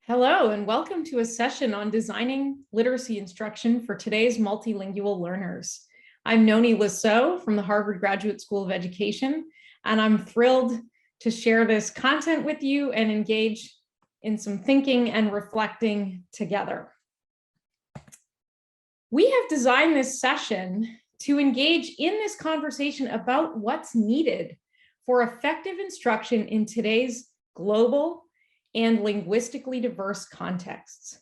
Hello, and welcome to a session on designing literacy instruction for today's multilingual learners. I'm Nonie Lesaux from the Harvard Graduate School of Education, and I'm thrilled to share this content with you and engage in some thinking and reflecting together. We have designed this session to engage in this conversation about what's needed for effective instruction in today's global and linguistically diverse contexts.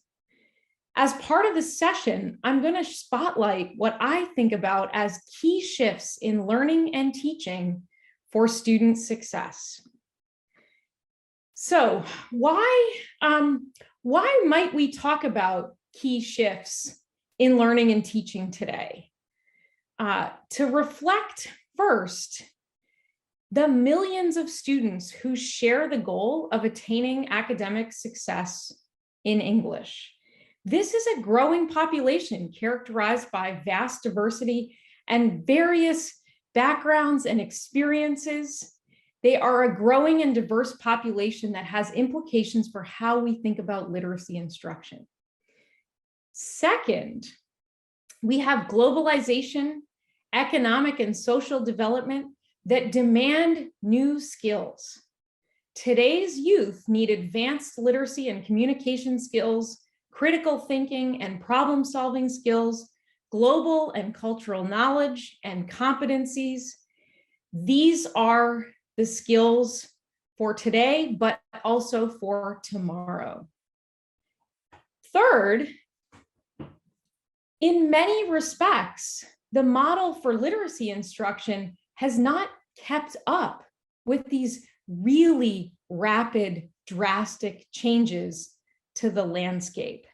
As part of this session, I'm going to spotlight what I think about as key shifts in learning and teaching for student success. So why might we talk about key shifts in learning and teaching today? To reflect first, the millions of students who share the goal of attaining academic success in English. This is a growing population characterized by vast diversity and various backgrounds and experiences. They are a growing and diverse population that has implications for how we think about literacy instruction. Second, we have globalization, economic and social development that demand new skills. Today's youth need advanced literacy and communication skills, critical thinking and problem-solving skills, global and cultural knowledge and competencies. These are the skills for today, but also for tomorrow. Third, in many respects, the model for literacy instruction has not kept up with these really rapid, drastic changes to the landscape.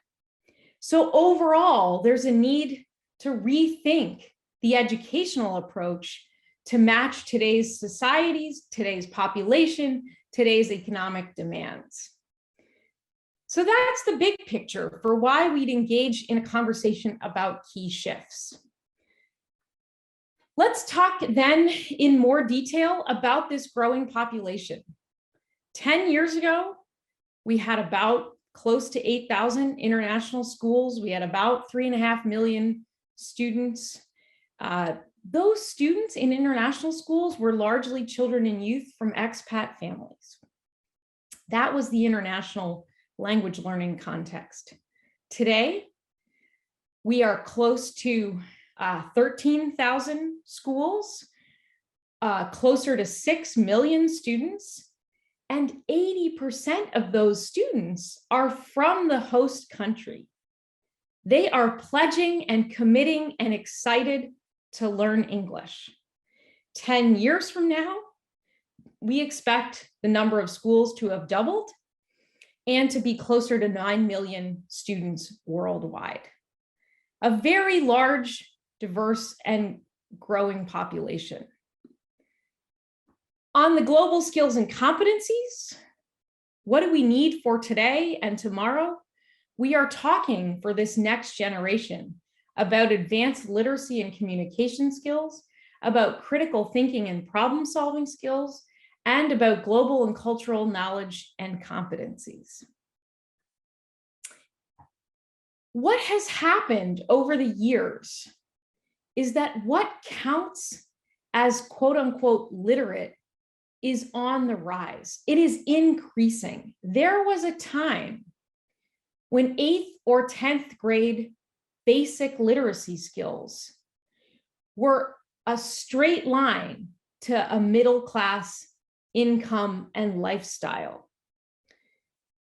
So overall, there's a need to rethink the educational approach to match today's societies, today's population, today's economic demands. So that's the big picture for why we'd engage in a conversation about key shifts. Let's talk then in more detail about this growing population. 10 years ago, we had about close to 8,000 international schools. We had about 3.5 million students. Those students in international schools were largely children and youth from expat families. That was the international language learning context. Today, we are close to 13,000 schools, closer to 6 million students, and 80% of those students are from the host country. They are pledging and committing and excited to learn English. 10 years from now, we expect the number of schools to have doubled and to be closer to 9 million students worldwide. A very large, diverse, and growing population. On the global skills and competencies, what do we need for today and tomorrow? We are talking for this next generation about advanced literacy and communication skills, about critical thinking and problem-solving skills, and about global and cultural knowledge and competencies. What has happened over the years is that what counts as quote unquote literate is on the rise. It is increasing. There was a time when 8th or 10th grade basic literacy skills were a straight line to a middle class income and lifestyle.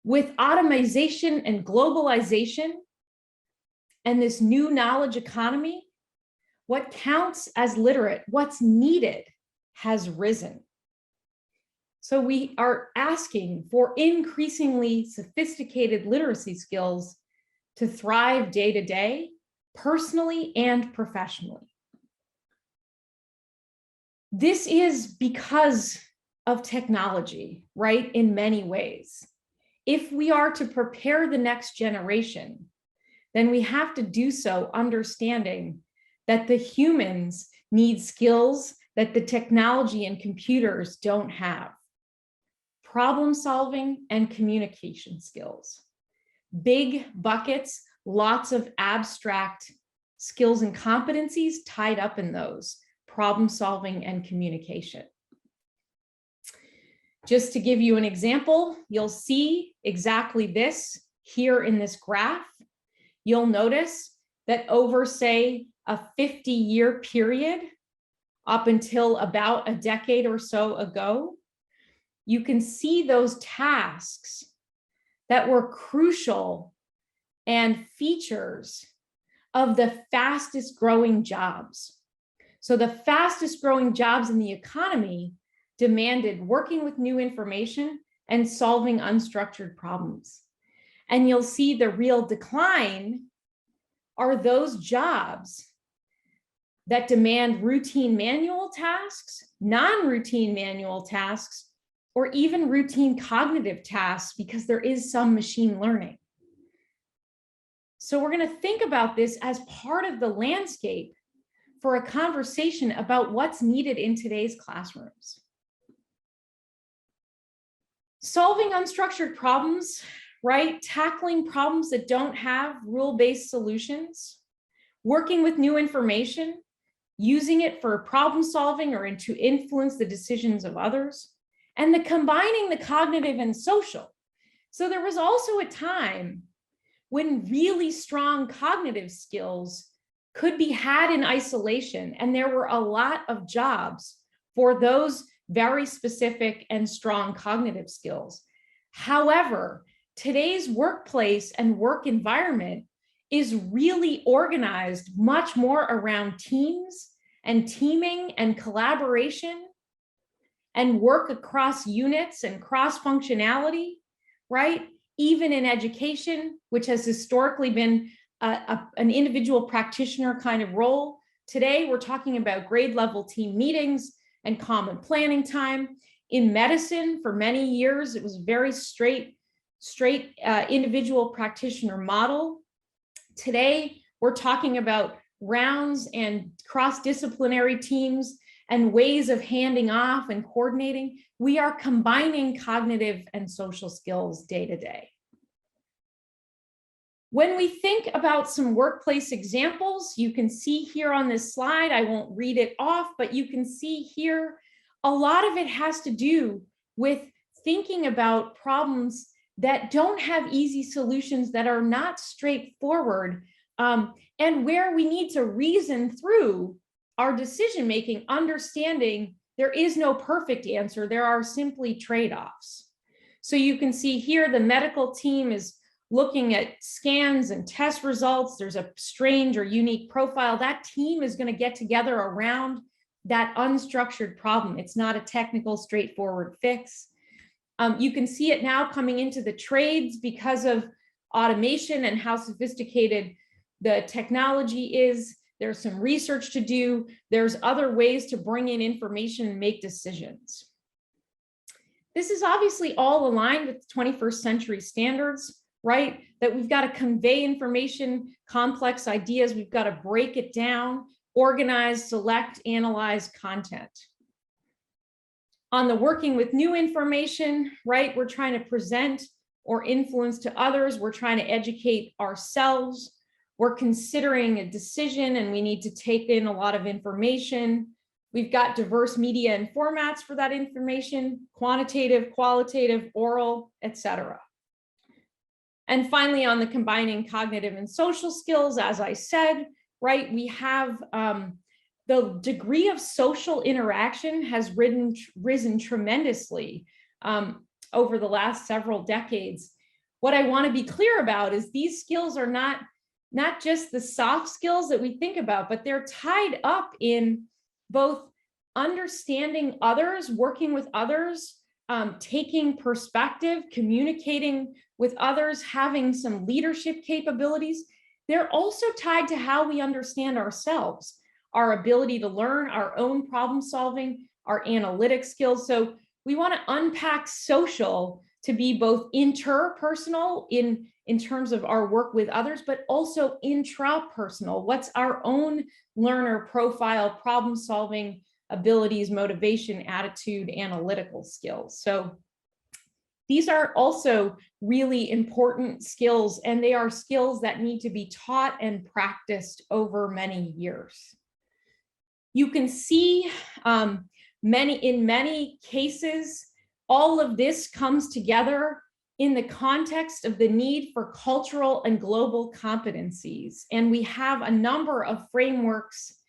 With automation and globalization and this new knowledge economy, what counts as literate, what's needed, has risen. So we are asking for increasingly sophisticated literacy skills to thrive day to day, personally and professionally. This is because of technology, right, in many ways. If we are to prepare the next generation, then we have to do so understanding that the humans need skills that the technology and computers don't have. Problem solving and communication skills. big buckets, lots of abstract skills and competencies tied up in those: problem solving and communication. Just to give you an example, you'll see exactly this here in this graph. You'll notice that over, say, a 50-year period, up until about a decade or so ago, you can see those tasks that were crucial and features of the fastest growing jobs. So the fastest growing jobs in the economy demanded working with new information and solving unstructured problems. And you'll see the real decline are those jobs that demand routine manual tasks, non-routine manual tasks, or even routine cognitive tasks, because there is some machine learning. So we're going to think about this as part of the landscape for a conversation about what's needed in today's classrooms. Solving unstructured problems, right? Tackling problems that don't have rule-based solutions, working with new information, using it for problem solving or to influence the decisions of others, and combining the cognitive and social. So there was also a time when really strong cognitive skills could be had in isolation, and there were a lot of jobs for those very specific and strong cognitive skills. However, today's workplace and work environment is really organized much more around teams and teaming and collaboration and work across units and cross functionality, right? Even in education, which has historically been an individual practitioner kind of role. Today, we're talking about grade level team meetings and common planning time. In medicine, for many years, it was very straight individual practitioner model. Today, we're talking about rounds and cross-disciplinary teams and ways of handing off and coordinating. We are combining cognitive and social skills day to day. When we think about some workplace examples, you can see here on this slide, I won't read it off, but you can see here, a lot of it has to do with thinking about problems that don't have easy solutions, that are not straightforward, and where we need to reason through our decision-making, understanding there is no perfect answer, there are simply trade-offs. So you can see here, the medical team is looking at scans and test results. There's a strange or unique profile. That team is going to get together around that unstructured problem. It's not a technical, straightforward fix. You can see it now coming into the trades because of automation and how sophisticated the technology is. There's some research to do. There's other ways to bring in information and make decisions. This is obviously all aligned with 21st century standards, right? That we've got to convey information, complex ideas. We've got to break it down, organize, select, analyze content. On the working with new information, right? We're trying to present or influence to others. We're trying to educate ourselves. We're considering a decision and we need to take in a lot of information. We've got diverse media and formats for that information, quantitative, qualitative, oral, etc. And finally, on the combining cognitive and social skills, as I said, right, we have the degree of social interaction has risen tremendously over the last several decades. What I want to be clear about is these skills are not just the soft skills that we think about, but they're tied up in both understanding others, working with others, taking perspective, communicating with others, having some leadership capabilities. They're also tied to how we understand ourselves, our ability to learn, our own problem solving, our analytic skills. So we want to unpack social to be both interpersonal in terms of our work with others, but also intrapersonal. What's our own learner profile, problem solving abilities, motivation, attitude, analytical skills. So These are also really important skills, and they are skills that need to be taught and practiced over many years. You can see in many cases, all of this comes together in the context of the need for cultural and global competencies. And we have a number of frameworks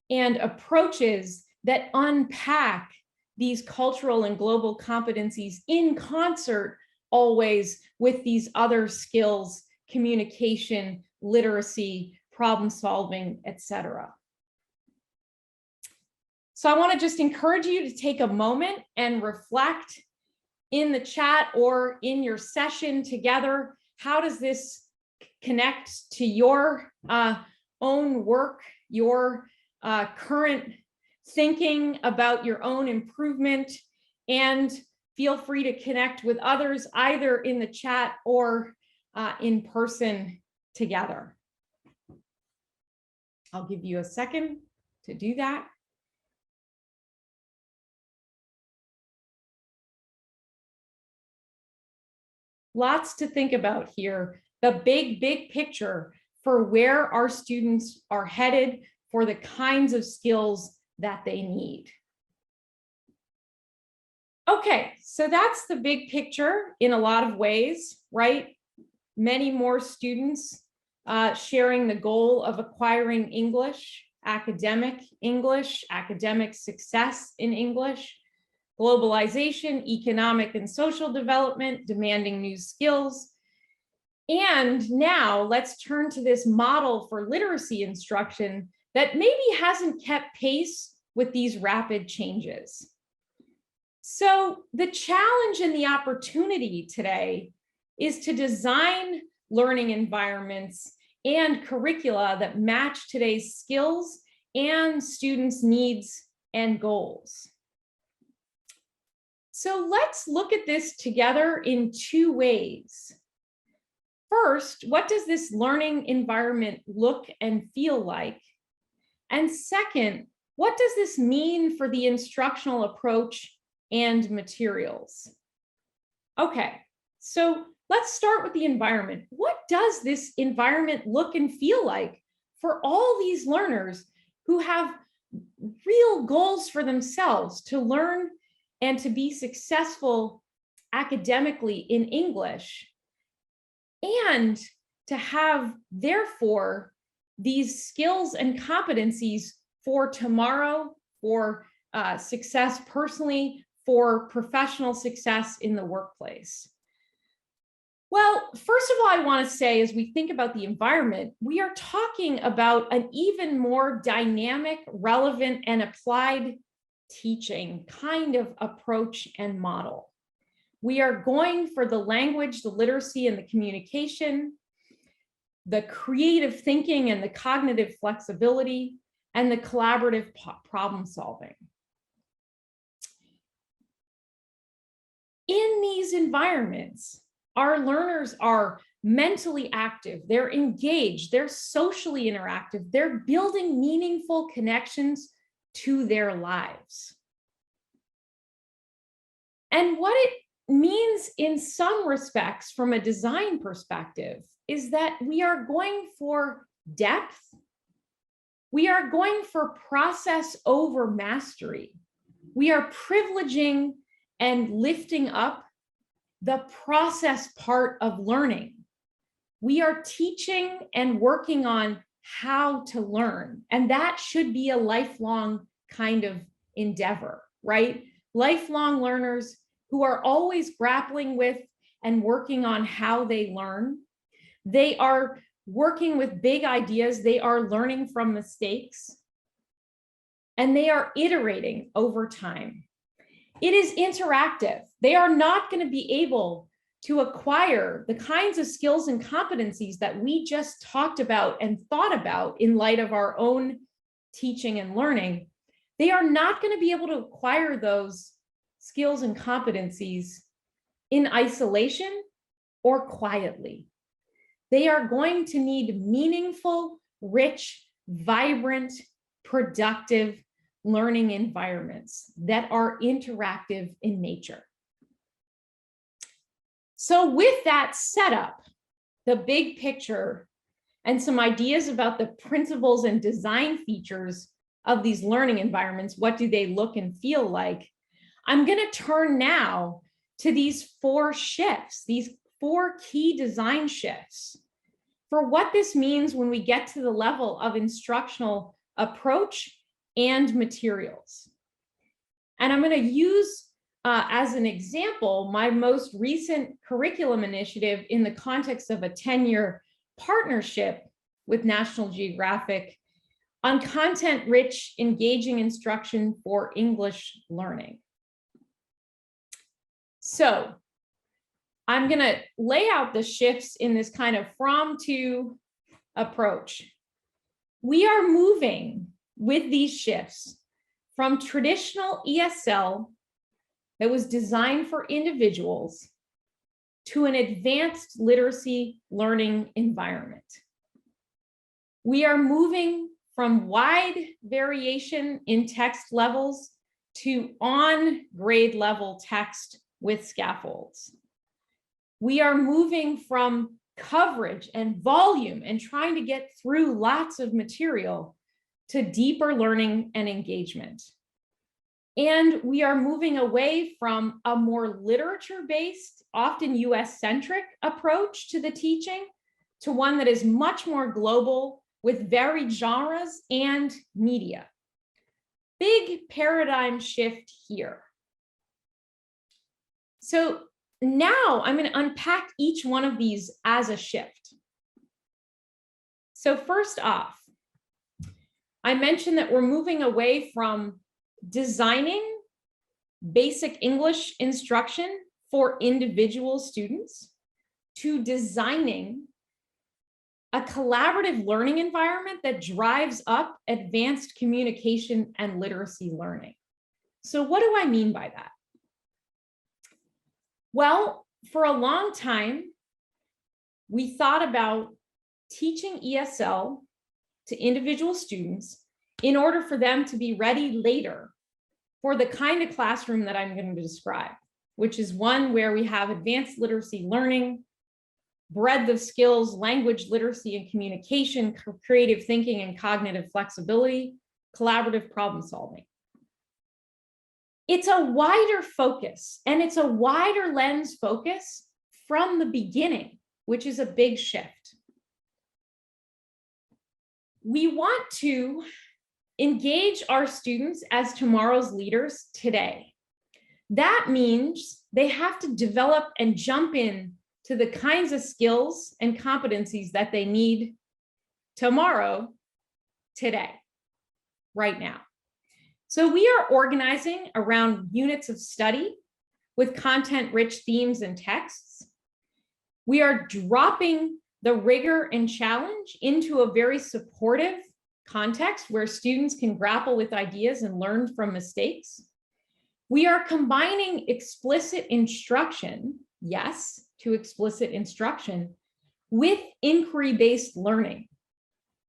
and approaches that unpack these cultural and global competencies in concert always with these other skills, communication, literacy, problem solving, etc. So I want to just encourage you to take a moment and reflect in the chat or in your session together. How does this connect to your own work, your current thinking about your own improvement? And feel free to connect with others either in the chat or in person together. I'll give you a second to do that. Lots to think about here. The big picture for where our students are headed, for the kinds of skills that they need. Okay, so that's the big picture in a lot of ways, right? Many more students sharing the goal of acquiring English, academic success in English, globalization, economic and social development, demanding new skills. And now let's turn to this model for literacy instruction that maybe hasn't kept pace with these rapid changes. So the challenge and the opportunity today is to design learning environments and curricula that match today's skills and students' needs and goals. So let's look at this together in two ways. First, what does this learning environment look and feel like? And second, what does this mean for the instructional approach and materials? Okay, so let's start with the environment. What does this environment look and feel like for all these learners who have real goals for themselves to learn and to be successful academically in English, and to have, therefore, these skills and competencies for tomorrow, for success personally, for professional success in the workplace? Well, first of all, I want to say, as we think about the environment, we are talking about an even more dynamic, relevant, and applied teaching kind of approach and model. We are going for the language, the literacy, and the communication, the creative thinking and the cognitive flexibility, and the collaborative problem solving. In these environments, our learners are mentally active, they're engaged, they're socially interactive, they're building meaningful connections to their lives. And what it means in some respects from a design perspective is that we are going for depth, we are going for process over mastery. We are privileging and lifting up the process part of learning. We are teaching and working on how to learn, and that should be a lifelong kind of endeavor, right? Lifelong learners who are always grappling with and working on how they learn. They are working with big ideas, they are learning from mistakes, and they are iterating over time. It is interactive. They are not going to be able to acquire the kinds of skills and competencies that we just talked about and thought about in light of our own teaching and learning. They are not going to be able to acquire those skills and competencies in isolation or quietly. They are going to need meaningful, rich, vibrant, productive learning environments that are interactive in nature. So with that setup, the big picture, and some ideas about the principles and design features of these learning environments, what do they look and feel like? I'm going to turn now to these 4 shifts, these 4 key design shifts, for what this means when we get to the level of instructional approach and materials. And I'm going to use as an example my most recent curriculum initiative in the context of a 10-year partnership with National Geographic on content-rich, engaging instruction for English learning. So I'm going to lay out the shifts in this kind of from to approach. We are moving with these shifts from traditional ESL that was designed for individuals to an advanced literacy learning environment. We are moving from wide variation in text levels to on grade level text with scaffolds. We are moving from coverage and volume and trying to get through lots of material to deeper learning and engagement. And we are moving away from a more literature-based, often US-centric approach to the teaching to one that is much more global with varied genres and media. Big paradigm shift here. So now I'm going to unpack each one of these as a shift. So first off, I mentioned that we're moving away from designing basic English instruction for individual students to designing a collaborative learning environment that drives up advanced communication and literacy learning. So what do I mean by that? Well, for a long time, we thought about teaching ESL to individual students in order for them to be ready later for the kind of classroom that I'm going to describe, which is one where we have advanced literacy learning, breadth of skills, language literacy and communication, creative thinking and cognitive flexibility, collaborative problem solving. It's a wider focus and it's a wider lens focus from the beginning, which is a big shift. We want to engage our students as tomorrow's leaders today. That means they have to develop and jump in to the kinds of skills and competencies that they need tomorrow, today, right now. So we are organizing around units of study with content-rich themes and texts. We are dropping the rigor and challenge into a very supportive context where students can grapple with ideas and learn from mistakes. We are combining explicit instruction, yes, to explicit instruction, with inquiry-based learning,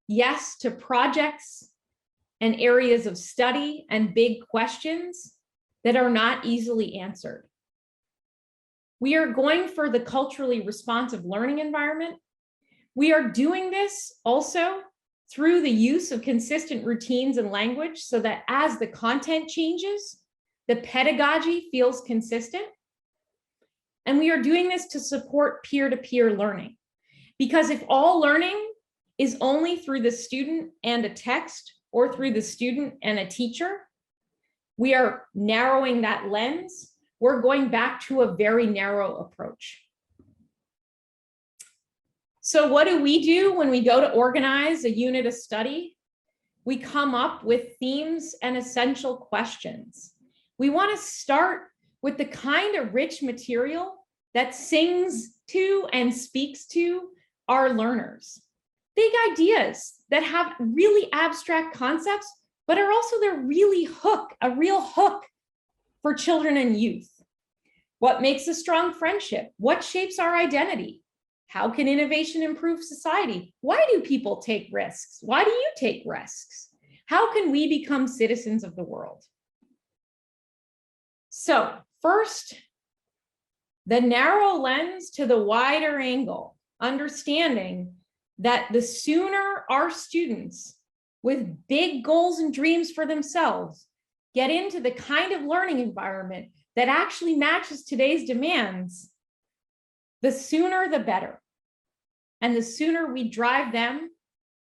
yes, to projects and areas of study and big questions that are not easily answered. We are going for the culturally responsive learning environment. We are doing this also through the use of consistent routines and language so that as the content changes, the pedagogy feels consistent. And we are doing this to support peer-to-peer learning. Because if all learning is only through the student and a text or through the student and a teacher, we are narrowing that lens. We're going back to a very narrow approach. So what do we do when we go to organize a unit of study? We come up with themes and essential questions. We want to start with the kind of rich material that sings to and speaks to our learners. Big ideas that have really abstract concepts, but are also a real hook for children and youth. What makes a strong friendship? What shapes our identity? How can innovation improve society? Why do people take risks? Why do you take risks? How can we become citizens of the world? So first, The narrow lens to the wider angle, understanding that the sooner our students with big goals and dreams for themselves get into the kind of learning environment that actually matches today's demands, the sooner the better. And the sooner we drive them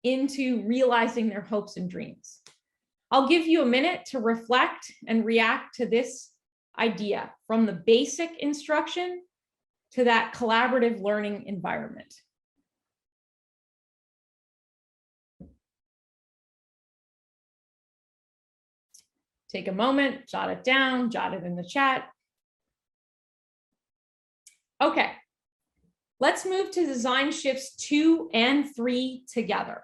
into realizing their hopes and dreams. I'll give you a minute to reflect and react to this idea from the basic instruction to that collaborative learning environment. Take a moment, jot it down, jot it in the chat. Okay, let's move to design shifts 2 and 3 together.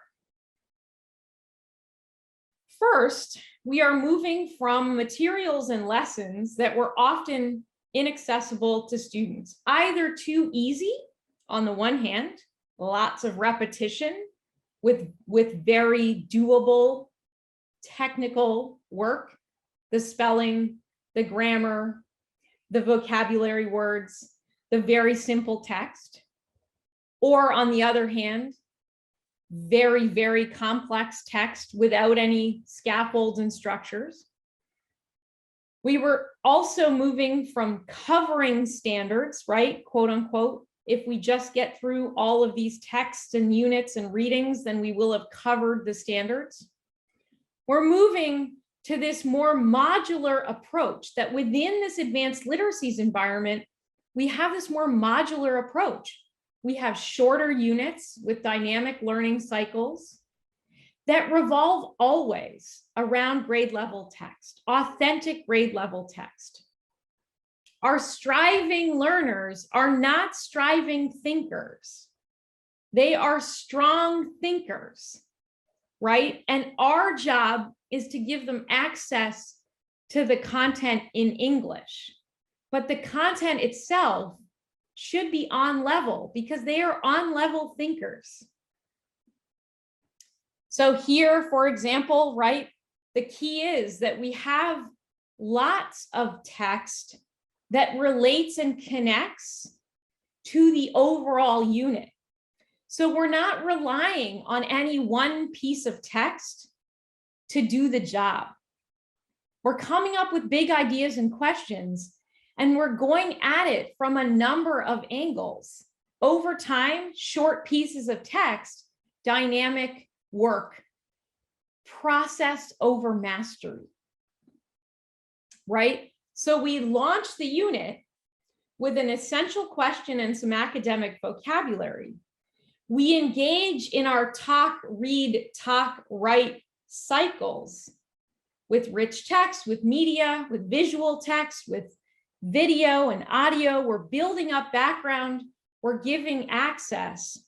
First, we are moving from materials and lessons that were often inaccessible to students, either too easy on the one hand, lots of repetition with very doable technical work, the spelling, the grammar, the vocabulary words, the very simple text, or on the other hand, very, very complex text without any scaffolds and structures. We were also moving from covering standards, right, quote unquote. If we just get through all of these texts and units and readings, then we will have covered the standards. We're moving to this more modular approach that within this advanced literacies environment, we have this more modular approach. We have shorter units with dynamic learning cycles that revolve always around grade level text, authentic grade level text. Our striving learners are not striving thinkers. They are strong thinkers, right? And our job is to give them access to the content in English, but the content itself should be on level because they are on level thinkers. So here, for example, right, the key is that we have lots of text that relates and connects to the overall unit. So we're not relying on any one piece of text to do the job. We're coming up with big ideas and questions, and we're going at it from a number of angles. Over time, short pieces of text, dynamic work, processed over mastery, right? So we launch the unit with an essential question and some academic vocabulary. We engage in our talk, read, talk, write cycles with rich text, with media, with visual text, with video and audio. We're building up background, we're giving access.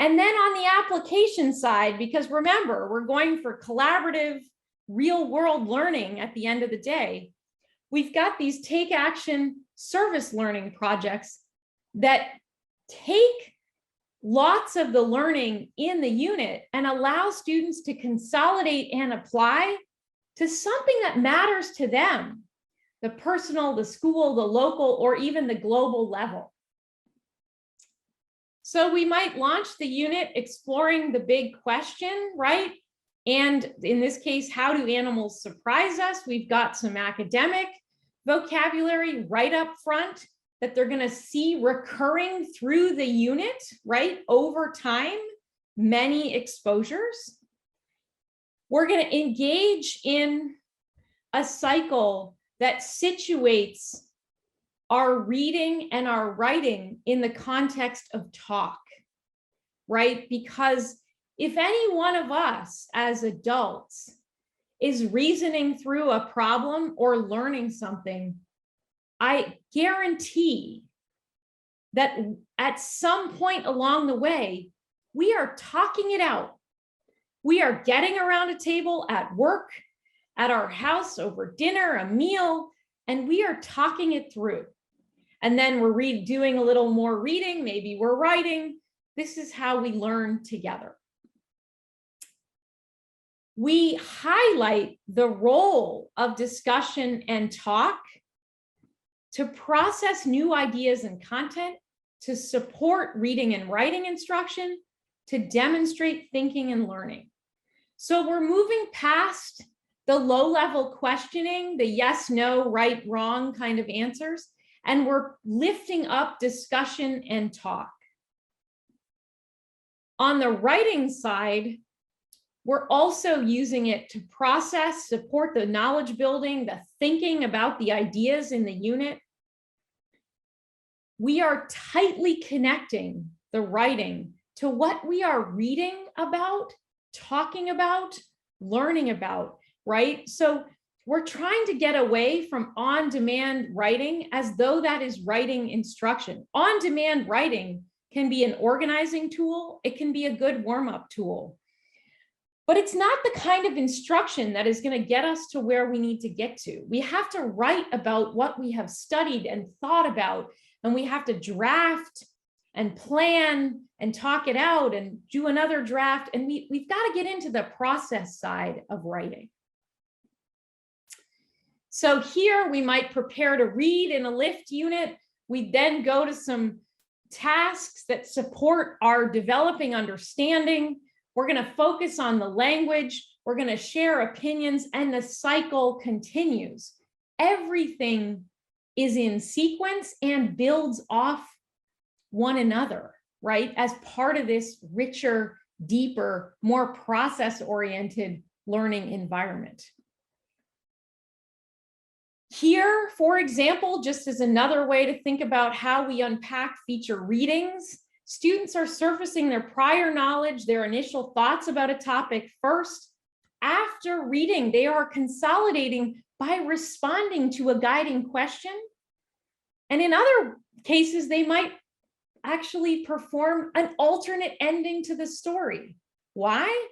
And then on the application side, because remember, we're going for collaborative, real world learning at the end of the day, we've got these take action service learning projects that take lots of the learning in the unit and allow students to consolidate and apply to something that matters to them, the personal, the school, the local, or even the global level. So we might launch the unit exploring the big question, right? And in this case, how do animals surprise us? We've got some academic vocabulary right up front that they're going to see recurring through the unit, right? Over time, many exposures. We're going to engage in a cycle that situates our reading and our writing in the context of talk, right? Because if any one of us as adults is reasoning through a problem or learning something, I guarantee that at some point along the way, we are talking it out. We are getting around a table at work, at our house, over dinner, a meal, and we are talking it through. And then we're doing a little more reading, maybe we're writing. This is how we learn together. We highlight the role of discussion and talk to process new ideas and content, to support reading and writing instruction, to demonstrate thinking and learning. So we're moving past the low-level questioning, the yes, no, right, wrong kind of answers, and we're lifting up discussion and talk. On the writing side, we're also using it to process, support the knowledge building, the thinking about the ideas in the unit. We are tightly connecting the writing to what we are reading about, talking about, learning about, right? So we're trying to get away from on-demand writing as though that is writing instruction. On-demand writing can be an organizing tool. It can be a good warm-up tool. But it's not the kind of instruction that is going to get us to where we need to get to. We have to write about what we have studied and thought about, and we have to draft and plan and talk it out and do another draft. And we've got to get into the process side of writing. So here we might prepare to read in a lift unit. We then go to some tasks that support our developing understanding. We're going to focus on the language. We're going to share opinions, and the cycle continues. Everything is in sequence and builds off one another, right? As part of this richer, deeper, more process-oriented learning environment. Here, for example, just as another way to think about how we unpack feature readings, students are surfacing their prior knowledge, their initial thoughts about a topic first. After reading, they are consolidating by responding to a guiding question. And in other cases, they might actually perform an alternate ending to the story. Why?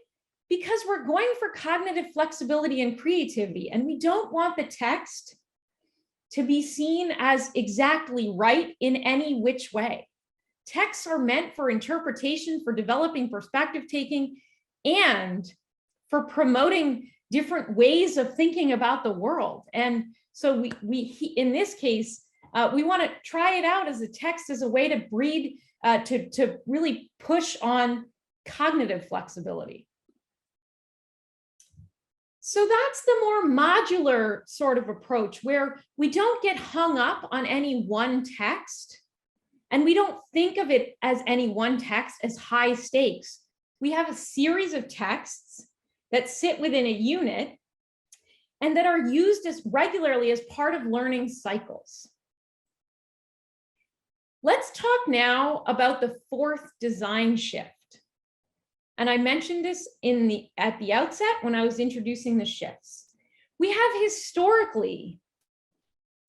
Because we're going for cognitive flexibility and creativity, and we don't want the text to be seen as exactly right in any which way. Texts are meant for interpretation, for developing perspective taking, and for promoting different ways of thinking about the world. And so we in this case, we want to try it out as a text as a way to breed, to really push on cognitive flexibility. So that's the more modular sort of approach where we don't get hung up on any one text, and we don't think of it as any one text as high stakes. We have a series of texts that sit within a unit and that are used as regularly as part of learning cycles. Let's talk now about the fourth design shift. And I mentioned this at the outset when I was introducing the shifts. We have historically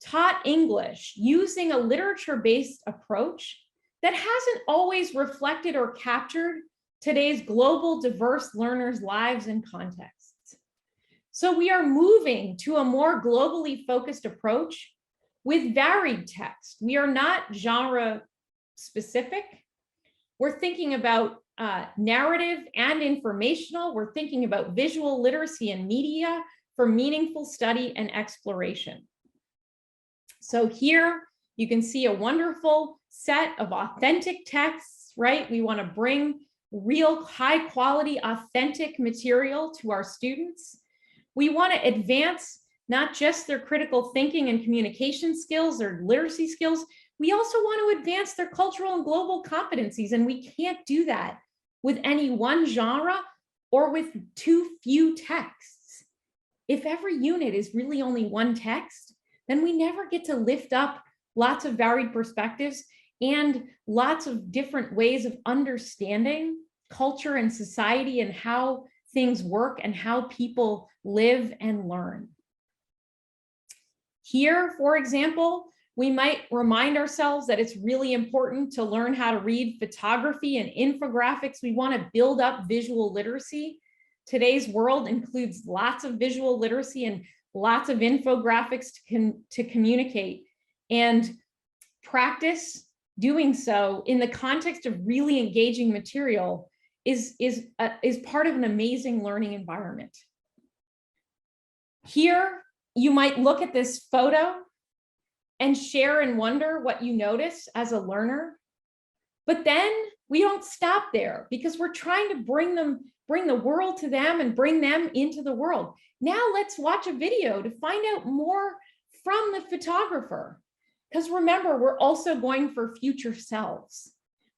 taught English using a literature-based approach that hasn't always reflected or captured today's global, diverse learners' lives and contexts. So we are moving to a more globally focused approach with varied text. We are not genre specific. We're thinking about narrative and informational. We're thinking about visual literacy and media for meaningful study and exploration. So here you can see a wonderful set of authentic texts, right? We want to bring real high quality, authentic material to our students. We want to advance not just their critical thinking and communication skills or literacy skills, we also want to advance their cultural and global competencies, and we can't do that with any one genre or with too few texts. If every unit is really only one text, then we never get to lift up lots of varied perspectives and lots of different ways of understanding culture and society and how things work and how people live and learn. Here, for example, we might remind ourselves that it's really important to learn how to read photography and infographics. We want to build up visual literacy. Today's world includes lots of visual literacy and lots of infographics to communicate, and practice doing so in the context of really engaging material is part of an amazing learning environment. Here, you might look at this photo and share and wonder what you notice as a learner. But then we don't stop there because we're trying to bring the world to them and bring them into the world. Now let's watch a video to find out more from the photographer. Because remember, we're also going for future selves.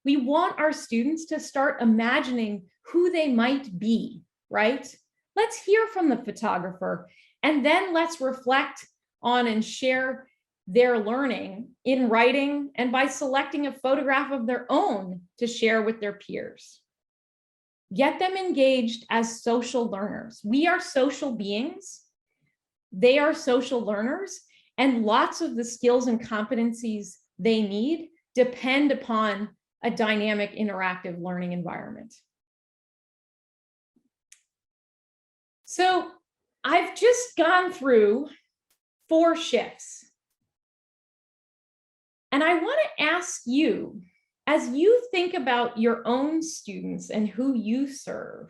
We want our students to start imagining who they might be, right? Let's hear from the photographer, and then let's reflect on and share their learning in writing and by selecting a photograph of their own to share with their peers. Get them engaged as social learners. We are social beings. They are social learners, and lots of the skills and competencies they need depend upon a dynamic, interactive learning environment. So I've just gone through 4 shifts. And I want to ask you, as you think about your own students and who you serve,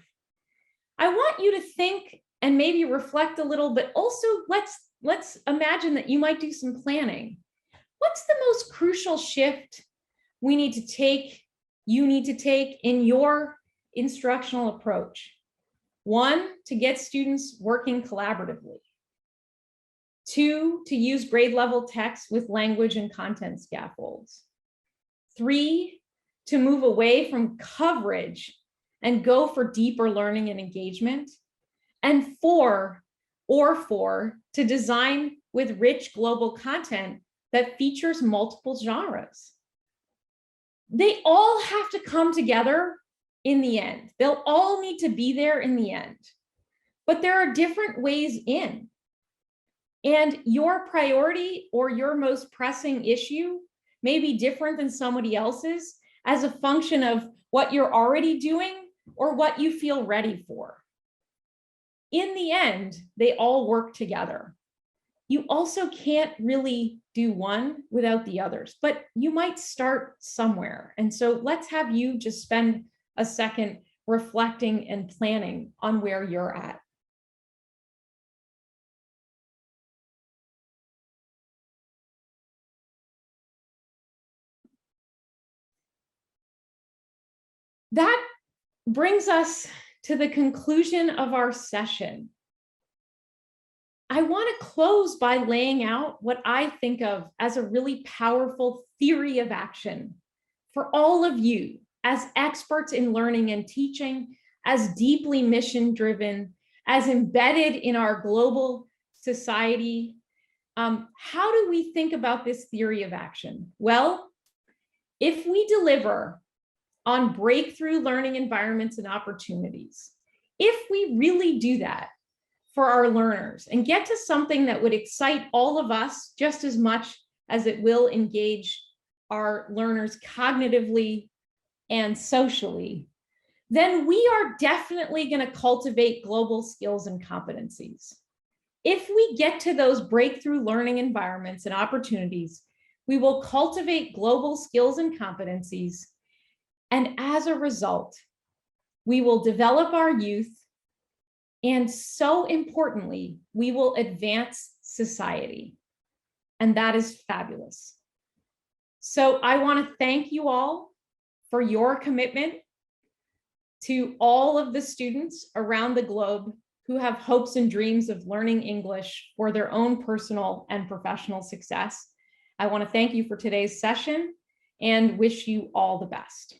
I want you to think and maybe reflect a little bit. Also, let's imagine that you might do some planning. What's the most crucial shift you need to take in your instructional approach? 1, to get students working collaboratively. 2, to use grade level text with language and content scaffolds. 3, to move away from coverage and go for deeper learning and engagement. And 4, to design with rich global content that features multiple genres. They all have to come together in the end. They'll all need to be there in the end. But there are different ways in. And your priority or your most pressing issue may be different than somebody else's as a function of what you're already doing or what you feel ready for. In the end, they all work together. You also can't really do one without the others, but you might start somewhere. And so let's have you just spend a second reflecting and planning on where you're at. That brings us to the conclusion of our session. I want to close by laying out what I think of as a really powerful theory of action for all of you as experts in learning and teaching, as deeply mission-driven, as embedded in our global society. How do we think about this theory of action? Well, if we deliver on breakthrough learning environments and opportunities, if we really do that for our learners and get to something that would excite all of us just as much as it will engage our learners cognitively and socially, then we are definitely going to cultivate global skills and competencies. If we get to those breakthrough learning environments and opportunities, we will cultivate global skills and competencies. And as a result, we will develop our youth. And so importantly, we will advance society. And that is fabulous. So I want to thank you all for your commitment to all of the students around the globe who have hopes and dreams of learning English for their own personal and professional success. I want to thank you for today's session and wish you all the best.